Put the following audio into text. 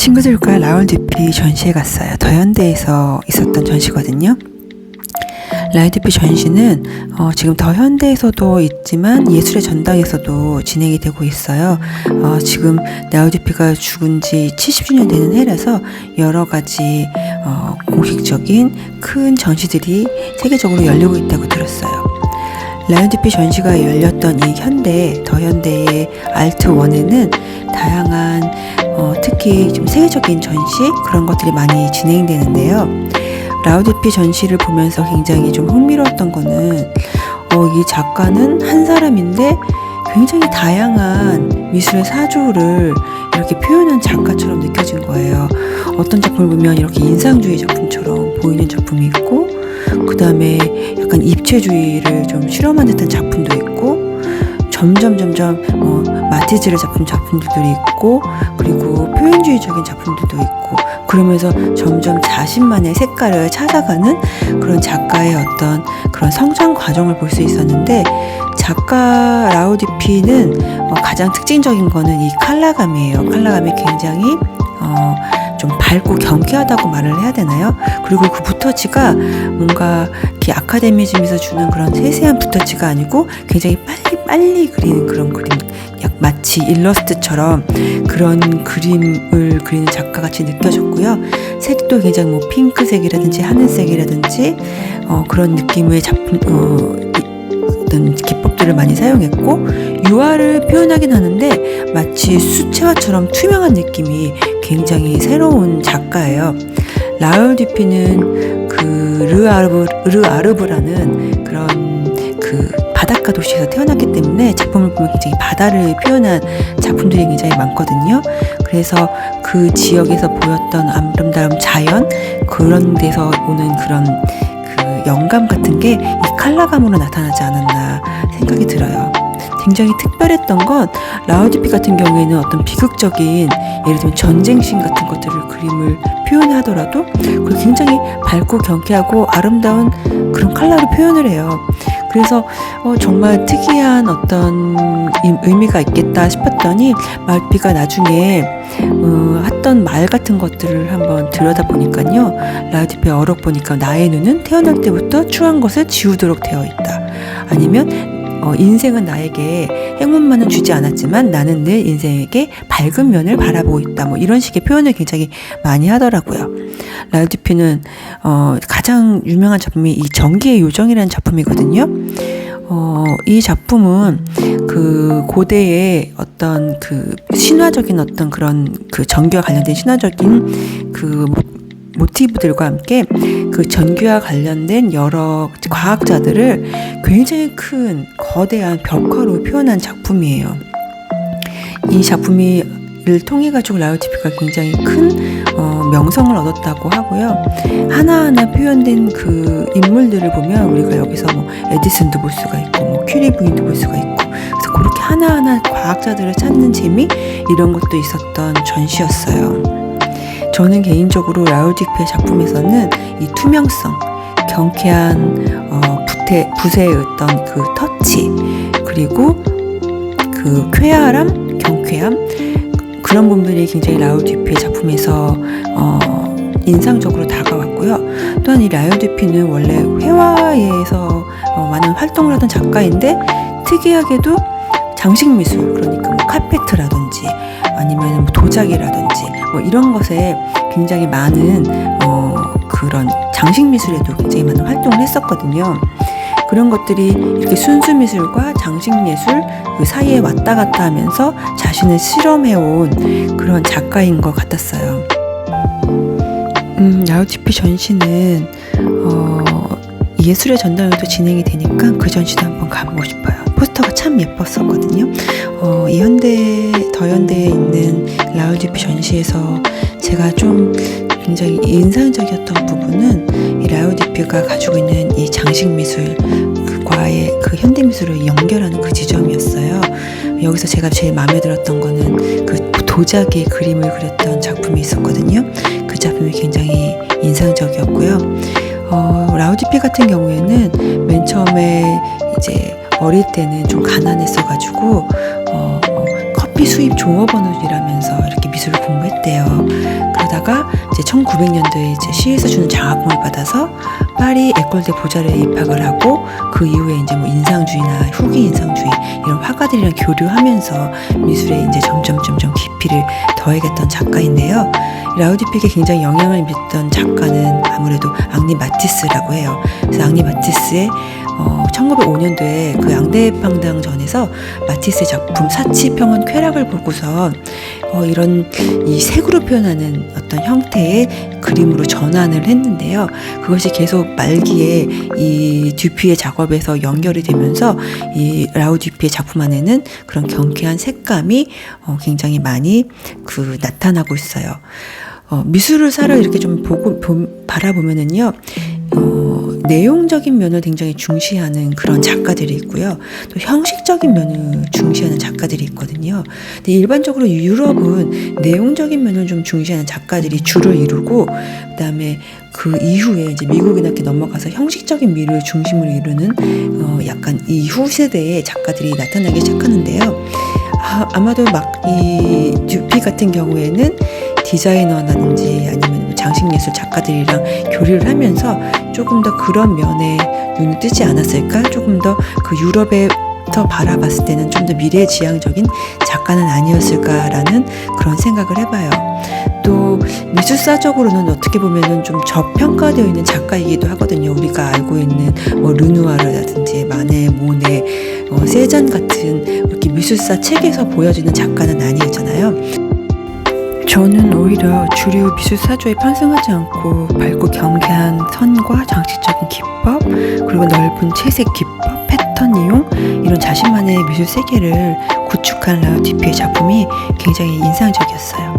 친구들과 라울드피 전시회 갔어요. 더현대에서 있었던 전시거든요. 라울드피 전시는 지금 더현대에서도 있지만 예술의 전당에서도 진행이 되고 있어요. 지금 라울드피가 죽은 지 70주년 되는 해라서 여러 가지 공식적인 큰 전시들이 세계적으로 열리고 있다고 들었어요. 라울드피 전시가 열렸던 이 더현대의 알트1에는 다양한 특히 좀 세계적인 전시 그런 것들이 많이 진행되는데요. 라울드피 전시를 보면서 굉장히 좀 흥미로웠던 거는 이 작가는 한 사람인데 굉장히 다양한 미술의 사조를 이렇게 표현한 작가처럼 느껴진 거예요. 어떤 작품을 보면 이렇게 인상주의 작품처럼 보이는 작품이 있고, 그 다음에 약간 입체주의를 좀 실험한 듯한 작품도 있고, 점점 마티즈의 작품들도 있고, 그리고 표현주의적인 작품들도 있고, 그러면서 점점 자신만의 색깔을 찾아가는 그런 작가의 어떤 그런 성장 과정을 볼 수 있었는데, 작가 라울드피는 가장 특징적인 거는 이 컬러감이에요. 컬러감이 굉장히 좀 밝고 경쾌하다고 말을 해야 되나요? 그리고 그 붓터치가 뭔가 이렇게 아카데미즘에서 주는 그런 세세한 붓터치가 아니고 굉장히 빨리 그리는 그런 그림, 마치 일러스트처럼 그런 그림을 그리는 작가같이 느껴졌고요. 색도 굉장히 뭐 핑크색이라든지 하늘색이라든지 그런 느낌의 어떤 기법들을 많이 사용했고, 유화를 표현하긴 하는데 마치 수채화처럼 투명한 느낌이 굉장히 새로운 작가예요. 라울드피는 르아르브라는 그런 바닷가 도시에서 태어났기 때문에 작품을 보면 굉장히 바다를 표현한 작품들이 굉장히 많거든요. 그래서 그 지역에서 보였던 아름다운 자연, 그런 데서 오는 그런 영감 같은 게 이 컬러감으로 나타나지 않았나 생각이 들어요. 굉장히 특별했던 건 라울드피 같은 경우에는 어떤 비극적인, 예를 들면 전쟁씬 같은 것들을 그림을 표현하더라도 그걸 굉장히 밝고 경쾌하고 아름다운 그런 컬러로 표현을 해요. 그래서 정말 특이한 어떤 의미가 있겠다 싶었더니 라울드피가 나중에 했던 말 같은 것들을 한번 들여다보니까요. 라울드피의 어록 보니까 나의 눈은 태어날 때부터 추한 것을 지우도록 되어 있다. 아니면 인생은 나에게 행운만은 주지 않았지만 나는 늘 인생에게 밝은 면을 바라보고 있다. 뭐 이런 식의 표현을 굉장히 많이 하더라고요. 라울드피는 가장 유명한 작품이 이 전기의 요정이라는 작품이거든요. 이 작품은 고대의 어떤 신화적인 어떤 그런 전기와 관련된 신화적인 모티브들과 함께 전기와 관련된 여러 과학자들을 굉장히 큰 거대한 벽화로 표현한 작품이에요. 이 작품을 통해 가지고 라울드피가 굉장히 큰 명성을 얻었다고 하고요. 하나하나 표현된 인물들을 보면 우리가 여기서 뭐 에디슨도 볼 수가 있고, 뭐 큐리 부인도 볼 수가 있고, 그래서 그렇게 하나하나 과학자들을 찾는 재미, 이런 것도 있었던 전시였어요. 저는 개인적으로 라울드피의 작품에서는 이 투명성, 경쾌한 붓의 어떤 터치, 그리고 쾌활함, 경쾌함, 그런 부분들이 굉장히 라울드피의 작품에서 인상적으로 다가왔고요. 또한 이 라울드피는 원래 회화에서 많은 활동을 하던 작가인데, 특이하게도 장식미술, 그러니까 뭐 카페트라든지 아니면 뭐 도자기라든지 뭐 이런 것에 굉장히 많은 그런 장식미술에도 굉장히 많은 활동을 했었거든요. 그런 것들이 이렇게 순수미술과 장식예술 사이에 왔다 갔다 하면서 자신을 실험해온 그런 작가인 것 같았어요. 라울드피 전시는 예술의 전당에도 진행이 되니까 그 전시도 한번 가보고 싶어요. 포스터가 참 예뻤었거든요. 이 더현대에 있는 라울드피 전시에서 제가 좀 굉장히 인상적이었던 부분은 이 라울드피가 가지고 있는 이 장식미술과의 현대미술을 연결하는 지점이었어요. 여기서 제가 제일 마음에 들었던 거는 도자기의 그림을 그렸던 작품이 있었거든요. 그 작품이 굉장히 인상적이었고요. 라울드피 같은 경우에는 맨 처음에 이제 어릴 때는 좀 가난했어가지고 커피 수입 종업원을 일하면서 이렇게 미술을 공부했대요. 그러다가 이제 1900년도에 이제 시에서 주는 장학금을 받아서 파리 에콜 데 보자르에 입학을 하고 그 이후에 이제 뭐 인상주의나 후기 인상주의 이런 화가들이랑 교류하면서 미술에 이제 점점 깊이를 더해겠던 작가인데요. 라우디픽에 굉장히 영향을 미쳤던 작가는 아무래도 앙리 마티스라고 해요. 그래서 앙리 마티스의 1905년도에 그 앙대팡당전에서 마티스의 작품 사치평원 쾌락을 보고서 이런 이 색으로 표현하는 어떤 형태의 그림으로 전환을 했는데요. 그것이 계속 말기에 이 듀피의 작업에서 연결이 되면서 이 라우 듀피의 작품 안에는 그런 경쾌한 색감이 굉장히 많이 나타나고 있어요. 미술을 사러 이렇게 좀 바라보면은요, 내용적인 면을 굉장히 중시하는 그런 작가들이 있고요. 또 형식적인 면을 중시하는 작가들이 있거든요. 근데 일반적으로 유럽은 내용적인 면을 좀 중시하는 작가들이 주를 이루고, 그다음에 그 이후에 이제 미국이나 이렇게 넘어가서 형식적인 미를 중심으로 이루는 약간 이후 세대의 작가들이 나타나기 시작하는데요. 아마도 막 이 듀피 같은 경우에는 디자이너라든지 아니면 장식예술 작가들이랑 교류를 하면서 조금 더 그런 면에 눈을 뜨지 않았을까? 조금 더 그 유럽에서 바라봤을 때는 좀 더 미래지향적인 작가는 아니었을까라는 그런 생각을 해봐요. 또 미술사적으로는 어떻게 보면은 좀 저평가되어 있는 작가이기도 하거든요. 우리가 알고 있는 뭐 르누아르라든지 마네, 모네, 세잔 같은 이렇게 미술사 책에서 보여지는 작가는 아니잖아요. 저는 오히려 주류 미술사조에 편승하지 않고 밝고 경쾌한 선과 장식적인 기법, 그리고 넓은 채색 기법, 패턴 이용, 이런 자신만의 미술 세계를 구축한 라우 듀피의 작품이 굉장히 인상적이었어요.